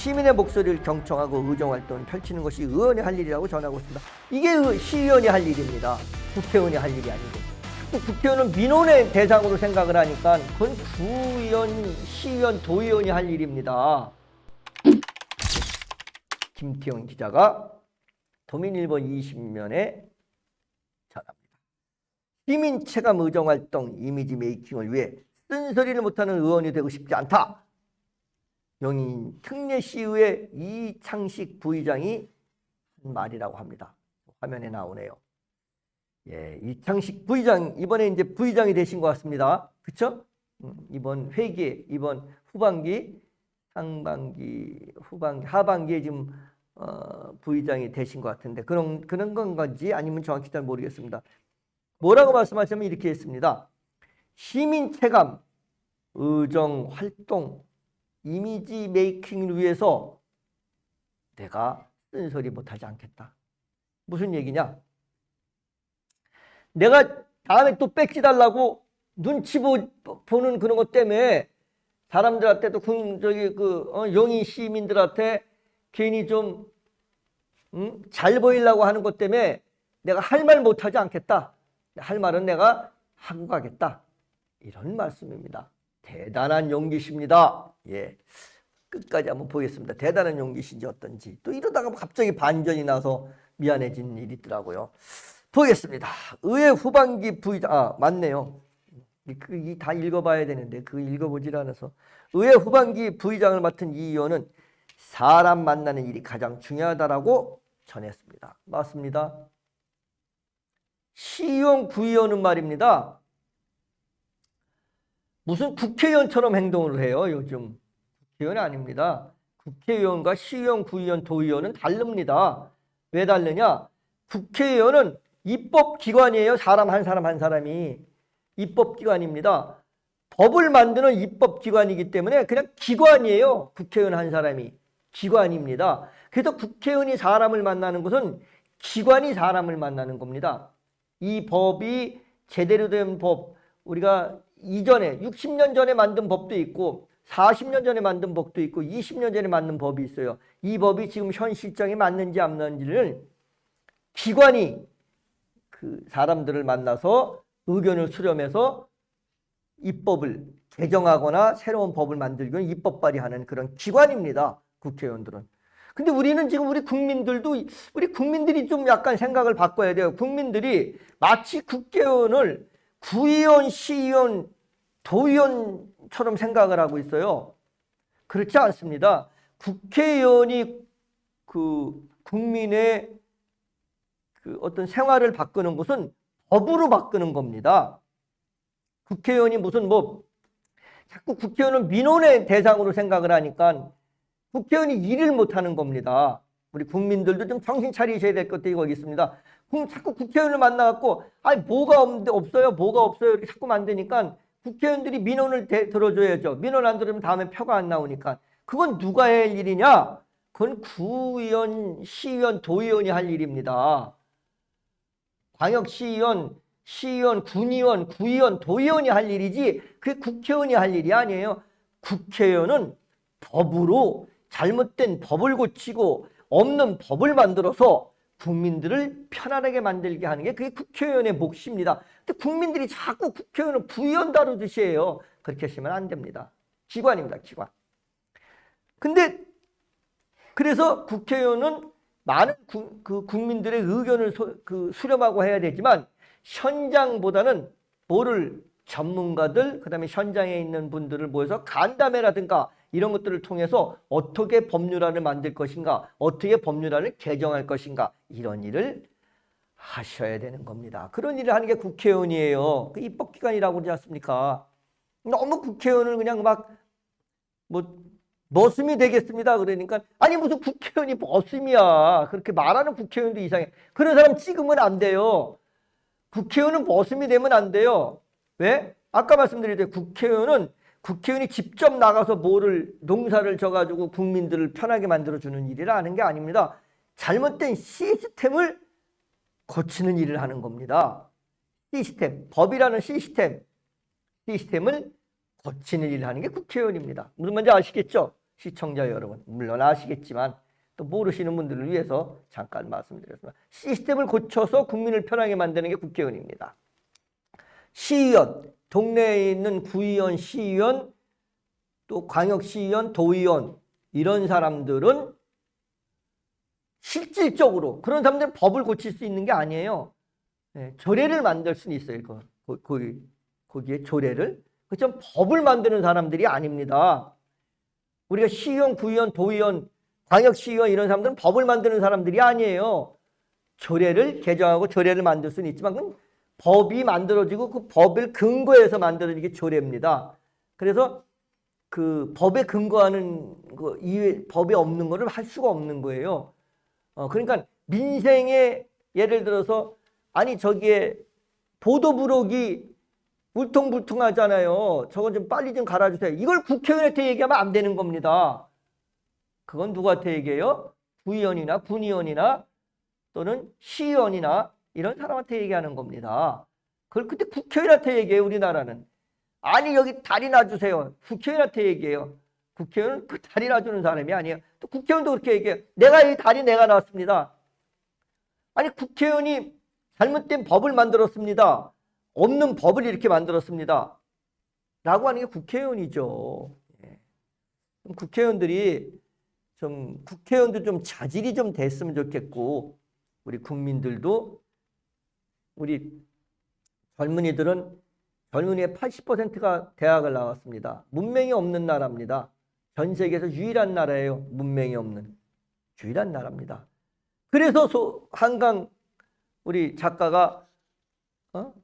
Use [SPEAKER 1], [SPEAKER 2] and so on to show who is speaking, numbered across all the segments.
[SPEAKER 1] 시민의 목소리를 경청하고 의정활동을 펼치는 것이 의원이 할 일이라고 전하고 있습니다. 이게 시의원이 할 일입니다. 국회의원이 할 일이 아니고. 국회의원은 민원의 대상으로 생각을 하니까 그건 구의원, 시의원, 도의원이 할 일입니다. 김태훈 기자가 도민일보 20면에 전합니다. 시민 체감 의정활동 이미지 메이킹을 위해 쓴소리를 못하는 의원이 되고 싶지 않다. 용인 특례시의회 이창식 부의장이 한 말이라고 합니다. 화면에 나오네요. 예, 이창식 부의장 이번에 이제 부의장이 되신 것 같습니다. 그렇죠? 이번 회기에 이번 후반기, 상반기, 후반기, 하반기에 지금 부의장이 되신 것 같은데 그런 건지 아니면 정확히 잘 모르겠습니다. 뭐라고 말씀하시면 이렇게 했습니다. 시민 체감 의정 활동 이미지 메이킹을 위해서 내가 쓴소리 못하지 않겠다. 무슨 얘기냐? 내가 다음에 또 뺏기달라고 눈치 보는 그런 것 때문에 사람들한테도 용인 시민들한테 괜히 좀 잘 보이려고 하는 것 때문에 내가 할 말 못하지 않겠다. 할 말은 내가 하고 가겠다. 이런 말씀입니다. 대단한 용기십니다. 예, 끝까지 한번 보겠습니다. 대단한 용기신지 어떤지. 또 이러다가 갑자기 반전이 나서 미안해진 일이 있더라고요. 보겠습니다. 의회 후반기 부의장, 맞네요. 다 읽어봐야 되는데 그 읽어보질 않아서. 의회 후반기 부의장을 맡은 이 의원은 사람 만나는 일이 가장 중요하다라고 전했습니다. 맞습니다. 시의원, 구의원은 말입니다. 무슨 국회의원처럼 행동을 해요, 요즘. 국회의원이 아닙니다. 국회의원과 시의원, 구의원, 도의원은 다릅니다. 왜 다르냐? 국회의원은 입법기관이에요. 사람 한 사람이. 입법기관입니다. 법을 만드는 입법기관이기 때문에 그냥 기관이에요. 국회의원 한 사람이. 기관입니다. 그래서 국회의원이 사람을 만나는 것은 기관이 사람을 만나는 겁니다. 이 법이 제대로 된 법, 우리가 이전에 60년 전에 만든 법도 있고 40년 전에 만든 법도 있고 20년 전에 만든 법이 있어요. 이 법이 지금 현 실정에 맞는지 안 맞는지를 기관이 그 사람들을 만나서 의견을 수렴해서 입법을 개정하거나 새로운 법을 만들거나 입법 발의하는 그런 기관입니다. 국회의원들은. 근데 우리는 지금 우리 국민들이 좀 약간 생각을 바꿔야 돼요. 국민들이 마치 국회의원을 구의원, 시의원, 도의원처럼 생각을 하고 있어요. 그렇지 않습니다. 국회의원이 국민의 어떤 생활을 바꾸는 것은 법으로 바꾸는 겁니다. 국회의원이 자꾸 국회의원은 민원의 대상으로 생각을 하니까 국회의원이 일을 못하는 겁니다. 우리 국민들도 좀 정신 차리셔야 될 것들이 거기 있습니다. 자꾸 국회의원을 만나갖고 뭐가 없어요 이렇게 자꾸 만드니까 국회의원들이 민원을 들어줘야죠. 민원 안 들으면 다음에 표가 안 나오니까. 그건 누가 할 일이냐? 그건 구의원, 시의원, 도의원이 할 일입니다. 광역시의원, 시의원, 군의원, 구의원, 도의원이 할 일이지 그게 국회의원이 할 일이 아니에요. 국회의원은 법으로 잘못된 법을 고치고 없는 법을 만들어서 국민들을 편안하게 만들게 하는 게 그게 국회의원의 몫입니다. 근데 국민들이 자꾸 국회의원을 부의원 다루듯이 해요. 그렇게 하시면 안 됩니다. 기관입니다. 기관. 근데 그래서 국회의원은 많은 국민들의 의견을 수렴하고 해야 되지만 현장보다는 전문가들 그다음에 현장에 있는 분들을 모여서 간담회라든가 이런 것들을 통해서 어떻게 법률안을 만들 것인가, 어떻게 법률안을 개정할 것인가 이런 일을 하셔야 되는 겁니다. 그런 일을 하는 게 국회의원이에요. 그 입법기관이라고 그러지 않습니까? 너무 국회의원을 그냥 머슴이 되겠습니다. 그러니까 무슨 국회의원이 머슴이야. 그렇게 말하는 국회의원도 이상해. 그런 사람 찍으면 안 돼요. 국회의원은 머슴이 되면 안 돼요. 왜? 아까 말씀드렸듯이 국회의원이 직접 나가서 농사를 져가지고 국민들을 편하게 만들어주는 일이라 하는 게 아닙니다. 잘못된 시스템을 고치는 일을 하는 겁니다. 법이라는 시스템을 고치는 일을 하는 게 국회의원입니다. 무슨 말인지 아시겠죠? 시청자 여러분, 물론 아시겠지만 또 모르시는 분들을 위해서 잠깐 말씀드렸습니다. 시스템을 고쳐서 국민을 편하게 만드는 게 국회의원입니다. 시의원, 동네에 있는 구의원, 시의원, 또 광역시의원, 도의원 이런 사람들은 실질적으로 그런 사람들은 법을 고칠 수 있는 게 아니에요. 네, 조례를 만들 수는 있어요. 거기에 조례를. 그렇지만 법을 만드는 사람들이 아닙니다. 우리가 시의원, 구의원, 도의원, 광역시의원 이런 사람들은 법을 만드는 사람들이 아니에요. 조례를 개정하고 조례를 만들 수는 있지만 그건 법이 만들어지고 그 법을 근거해서 만들어진 게 조례입니다. 그래서 그 법에 근거하는 거 이외 법에 없는 거를 할 수가 없는 거예요. 그러니까 민생에 예를 들어서 아니 저기에 보도부록이 울퉁불퉁하잖아요. 저건 좀 빨리 좀 갈아주세요. 이걸 국회의원한테 얘기하면 안 되는 겁니다. 그건 누구한테 얘기해요? 구의원이나 군의원이나 또는 시의원이나 이런 사람한테 얘기하는 겁니다. 그걸 그때 국회의원한테 얘기해요. 우리나라는. 아니 여기 다리 놔주세요. 국회의원한테 얘기해요. 국회의원은 그 다리 놔주는 사람이 아니에요. 또 국회의원도 그렇게 얘기해요. 내가 이 다리 내가 놨습니다. 아니 국회의원이 잘못된 법을 만들었습니다. 없는 법을 이렇게 만들었습니다. 라고 하는 게 국회의원이죠. 국회의원들이 국회의원도 좀 자질이 좀 됐으면 좋겠고, 우리 국민들도, 우리 젊은이들은 젊은이의 80%가 대학을 나왔습니다. 문맹이 없는 나라입니다. 전 세계에서 유일한 나라예요. 문맹이 없는. 유일한 나라입니다. 그래서 한강 우리 작가가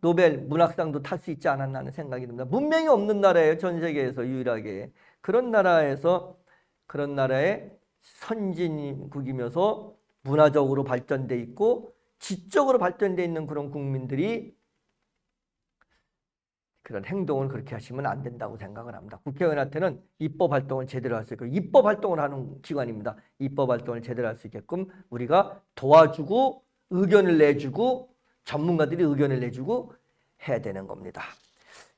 [SPEAKER 1] 노벨 문학상도 탈 수 있지 않았나 하는 생각이 듭니다. 문맹이 없는 나라예요. 전 세계에서 유일하게. 그런 나라에서 그런 나라의 선진국이면서 문화적으로 발전돼 있고 지적으로 발전돼 있는 그런 국민들이 그런 행동을 그렇게 하시면 안 된다고 생각을 합니다. 국회의원한테는 입법 활동을 제대로 할 수 있고 입법 활동을 하는 기관입니다. 입법 활동을 제대로 할 수 있게끔 우리가 도와주고 의견을 내주고 전문가들이 의견을 내주고 해야 되는 겁니다.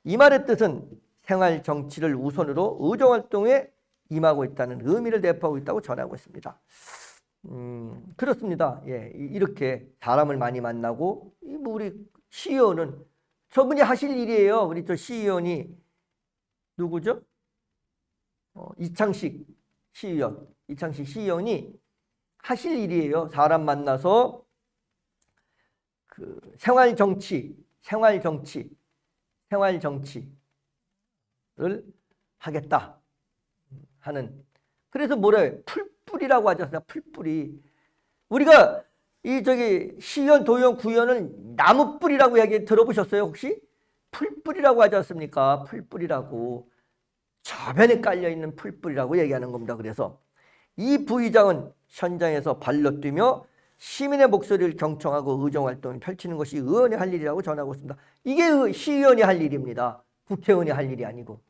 [SPEAKER 1] 이 말의 뜻은 생활 정치를 우선으로 의정활동에 임하고 있다는 의미를 내포하고 있다고 전하고 있습니다. 그렇습니다. 예, 이렇게 사람을 많이 만나고 우리 시의원은 저분이 하실 일이에요. 우리 저 시의원이 누구죠? 이창식 시의원. 이창식 시의원이 하실 일이에요. 사람 만나서 그 생활 정치를 하겠다 하는. 그래서 뭐래? 풀뿌리라고 하지 않습니까? 풀뿌리. 우리가 시의원, 도의원, 구의원은 나무뿌리라고 얘기 들어보셨어요? 혹시? 풀뿌리라고 하지 않습니까? 풀뿌리라고. 저변에 깔려있는 풀뿌리라고 얘기하는 겁니다. 그래서 이 부의장은 현장에서 발로 뛰며 시민의 목소리를 경청하고 의정활동을 펼치는 것이 의원이 할 일이라고 전하고 있습니다. 이게 시의원이 할 일입니다. 국회의원이 할 일이 아니고.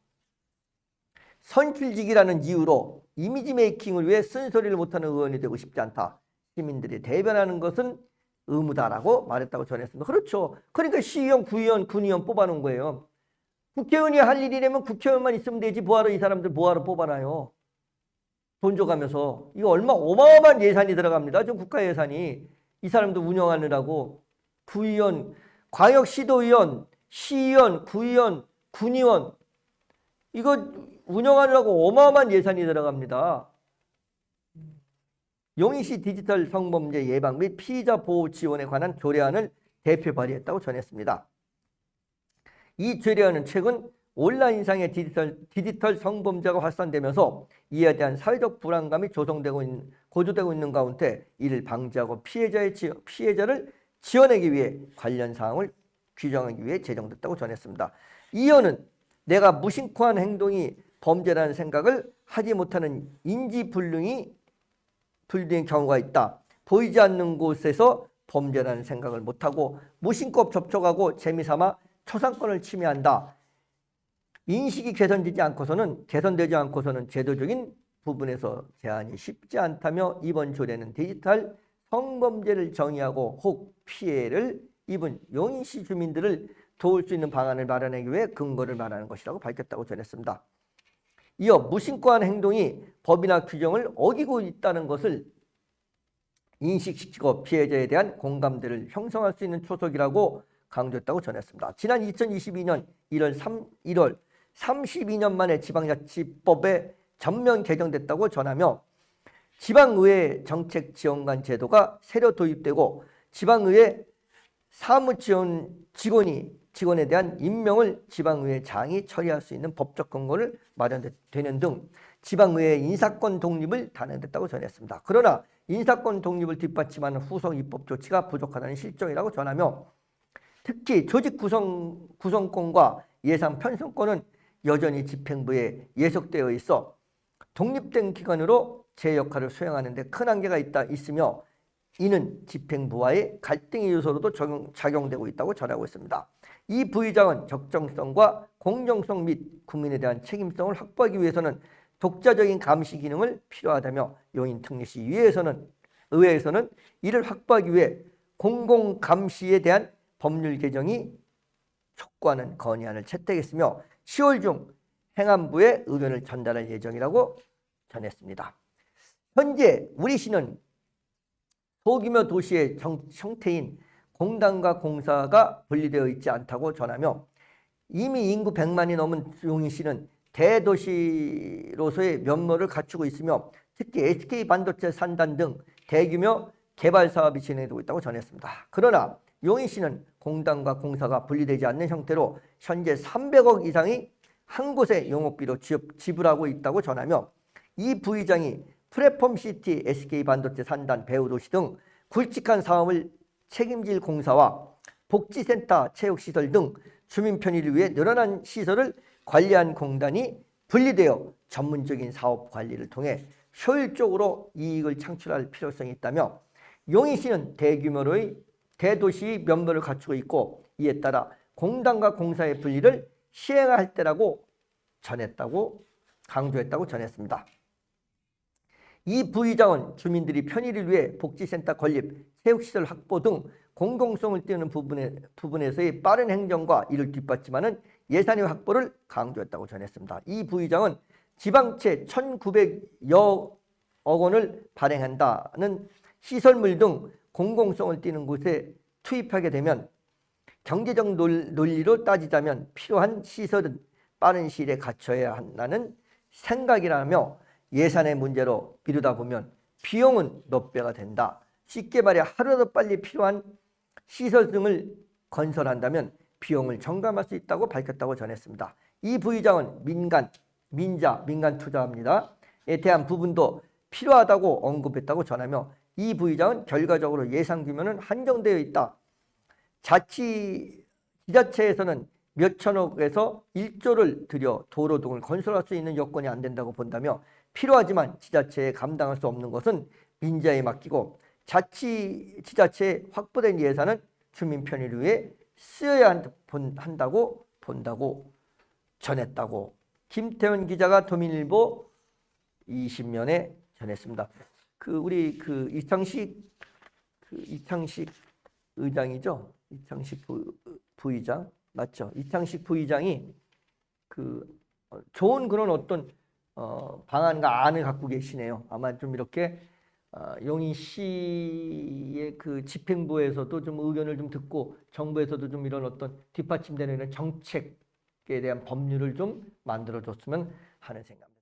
[SPEAKER 1] 선출직이라는 이유로 이미지 메이킹을 위해 쓴소리를 못하는 의원이 되고 싶지 않다. 시민들이 대변하는 것은 의무다라고 말했다고 전했습니다. 그렇죠. 그러니까 시의원, 구의원, 군의원 뽑아놓은 거예요. 국회의원이 할 일이라면 국회의원만 있으면 되지 뭐하러 이 사람들 뭐하러 뽑아놔요. 돈 줘가면서. 이거 어마어마한 예산이 들어갑니다. 좀 국가 예산이. 이 사람들 운영하느라고. 구의원, 광역시도의원, 시의원, 구의원, 군의원 이거 운영하느라고 어마어마한 예산이 들어갑니다. 용인시 디지털 성범죄 예방 및 피의자 보호 지원에 관한 조례안을 대표 발의했다고 전했습니다. 이 조례안은 최근 온라인상의 디지털 성범죄가 확산되면서 이에 대한 사회적 불안감이 고조되고 있는 가운데 이를 방지하고 피해자를 지원하기 위해 관련 사항을 규정하기 위해 제정됐다고 전했습니다. 이어는 내가 무심코한 행동이 범죄라는 생각을 하지 못하는 인지불능의 경우가 있다. 보이지 않는 곳에서 범죄라는 생각을 못하고 무심코 접촉하고 재미삼아 초상권을 침해한다. 인식이 개선되지 않고서는 제도적인 부분에서 제한이 쉽지 않다며 이번 조례는 디지털 성범죄를 정의하고 혹 피해를 입은 용인시 주민들을 도울 수 있는 방안을 마련하기 위해 근거를 말하는 것이라고 밝혔다고 전했습니다. 이어 무신고한 행동이 법이나 규정을 어기고 있다는 것을 인식시키고 피해자에 대한 공감대를 형성할 수 있는 초석이라고 강조했다고 전했습니다. 지난 2022년 1월 32년 만에 지방자치법에 전면 개정됐다고 전하며 지방의회 정책지원관 제도가 새로 도입되고 지방의회 사무지원 직원에 대한 임명을 지방의회장이 처리할 수 있는 법적 근거를 마련되는 등 지방의회 인사권 독립을 단행됐다고 전했습니다. 그러나 인사권 독립을 뒷받침하는 후속 입법 조치가 부족하다는 실정이라고 전하며 특히 조직 구성권과 예산 편성권은 여전히 집행부에 예속되어 있어 독립된 기관으로 제 역할을 수행하는 데 큰 한계가 있으며 이는 집행부와의 갈등의 요소로도 작용되고 있다고 전하고 있습니다. 이 부의장은 적정성과 공정성 및 국민에 대한 책임성을 확보하기 위해서는 독자적인 감시 기능을 필요하다며 용인 특례시 의회에서는 이를 확보하기 위해 공공감시에 대한 법률 개정이 촉구하는 건의안을 채택했으며 10월 중 행안부에 의견을 전달할 예정이라고 전했습니다. 현재 우리 시는 소규모 도시의 형태인 공단과 공사가 분리되어 있지 않다고 전하며 이미 인구 100만이 넘은 용인시는 대도시로서의 면모를 갖추고 있으며 특히 SK 반도체 산단 등 대규모 개발 사업이 진행되고 있다고 전했습니다. 그러나 용인시는 공단과 공사가 분리되지 않는 형태로 현재 300억 이상이 한 곳에 용역비로 지불하고 있다고 전하며 이 부의장이 플랫폼시티, SK 반도체 산단, 배우도시 등 굵직한 사업을 책임질 공사와 복지센터, 체육시설 등 주민 편의를 위해 늘어난 시설을 관리한 공단이 분리되어 전문적인 사업 관리를 통해 효율적으로 이익을 창출할 필요성이 있다며 용인시는 대규모의 대도시 면모를 갖추고 있고 이에 따라 공단과 공사의 분리를 시행할 때라고 강조했다고 전했습니다. 이 부의장은 주민들이 편의를 위해 복지센터 건립, 체육시설 확보 등 공공성을 띄우는 부분에서의 빠른 행정과 이를 뒷받침하는 예산의 확보를 강조했다고 전했습니다. 이 부의장은 지방채 1,900여 원을 발행한다는 시설물 등 공공성을 띠는 곳에 투입하게 되면 경제적 논리로 따지자면 필요한 시설은 빠른 시일에 갖춰야 한다는 생각이라며 예산의 문제로 미루다 보면 비용은 몇 배가 된다. 쉽게 말해 하루라도 빨리 필요한 시설 등을 건설한다면 비용을 절감할 수 있다고 밝혔다고 전했습니다. 이 부의장은 민간 투자에 대한 부분도 필요하다고 언급했다고 전하며 이 부의장은 결과적으로 예산 규모는 한정되어 있다. 지자체에서는 몇천억에서 1조를 들여 도로 등을 건설할 수 있는 여건이 안 된다고 본다며 필요하지만 지자체에 감당할 수 없는 것은 민자에 맡기고 지자체에 확보된 예산은 주민 편의를 위해 쓰여야 한다고 본다고 전했다고 김태원 기자가 도민일보 20면에 전했습니다. 우리 이창식 의장이죠. 이창식 부의장 맞죠? 이창식 부의장이 좋은 그런 어떤 방안과 안을 갖고 계시네요. 아마 좀 이렇게 용인시의 집행부에서도 좀 의견을 좀 듣고 정부에서도 좀 이런 어떤 뒷받침되는 정책에 대한 법률을 좀 만들어줬으면 하는 생각입니다.